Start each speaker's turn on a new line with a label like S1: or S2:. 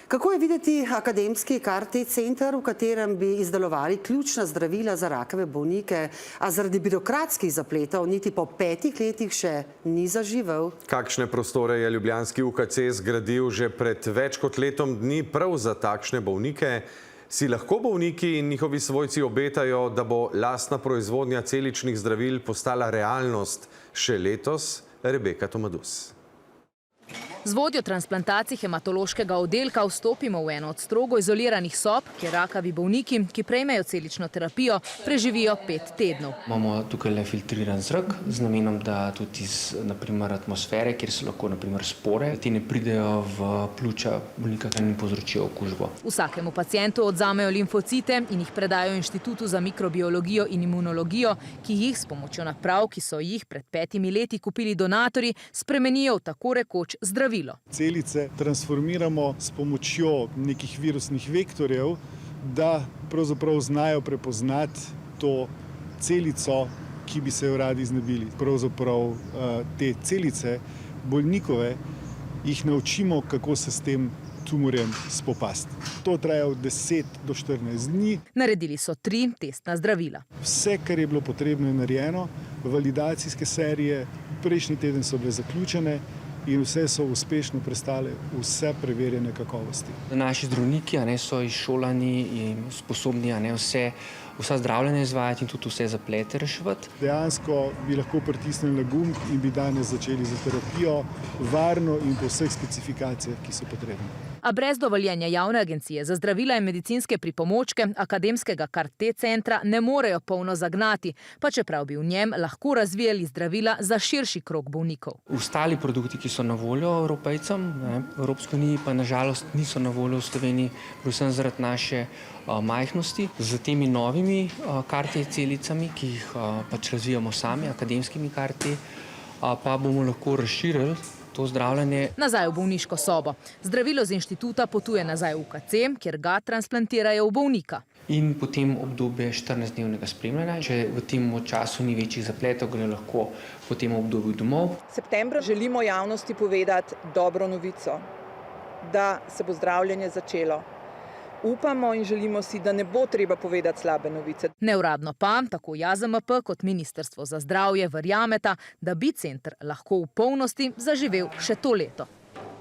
S1: Kako je videti akademski KarT center, v katerem bi izdelovali ključna zdravila za rakave bolnike, a zaradi birokratskih zapletov niti po 5 letih še ni zaživel?
S2: Kakšne prostore je ljubljanski UKC zgradil že pred več kot letom dni prav za takšne bolnike? Si lahko bolniki in njihovi svojci obetajo, da bo lastna proizvodnja celičnih zdravil postala realnost še letos? Rebeka Tomadus.
S3: Z vodjo transplantacij hematološkega oddelka vstopimo v eno od strogo izoliranih sob, kjer rakavi bolniki, ki prejmejo celično terapijo, preživijo 5 tednov.
S4: Imamo tukaj le filtriran zrak z namenom, da tudi iz naprimer atmosfere, kjer so lahko naprimer spore, ti ne pridejo v pljuča bolnika, ki jim povzročijo okužbo.
S3: Vsakemu pacientu odzamejo limfocite in jih predajo Inštitutu za mikrobiologijo in imunologijo, ki jih s pomočjo naprav, ki so jih pred 5 leti kupili donatorji, spremenijo v tako rekoč zdravilo.
S5: Celice transformiramo s pomočjo nekih virusnih vektorjev, da pravzaprav znajo prepoznati to celico, ki bi se jo radi znebili. Pravzaprav te celice bolnikove jih naučimo, kako se s tem tumorjem spopasti. To traja od 10 do 14 dni.
S3: Naredili so 3 testna zdravila.
S5: Vse, kar je bilo potrebno, je narejeno. Validacijske serije prejšnji teden so bile zaključene in vse so uspešno prestale vse preverjene kakovosti.
S4: Naši zdravniki so izšolani in sposobni vsa zdravljenja izvajati in tudi vse zaplete reševati.
S5: Dejansko bi lahko pritisnili na gumb in bi danes začeli za terapijo varno in po vseh specifikacijah, ki so potrebne.
S3: A brez dovoljenja Javne agencije za zdravila in medicinske pripomočke akademskega KarT centra ne morejo polno zagnati, pa čeprav bi v njem lahko razvijali zdravila za širši krog bolnikov.
S4: Ostali produkti, ki so na voljo Evropejcem, v Evropski uniji pa nažalost niso na voljo v Sloveniji, predvsem zaradi naše majhnosti. Z temi novimi KarT celicami, ki jih pač razvijamo sami, akademskimi KarT, pa bomo lahko razširili to zdravljenje.
S3: Nazaj v bolniško sobo. Zdravilo z inštituta potuje nazaj v UKC, kjer ga transplantirajo v bolnika.
S4: In potem obdobje 14-dnevnega spremljanja. Če v tem času ni večjih zapletov, gre lahko po tem obdobju domov.
S6: Septembra želimo javnosti povedati dobro novico, da se bo zdravljenje začelo. Upamo in želimo si, da ne bo treba povedati slabe novice.
S3: Neuradno pa, tako JAZMP kot Ministrstvo za zdravje verjameta, da bi center lahko v polnosti zaživel še to leto.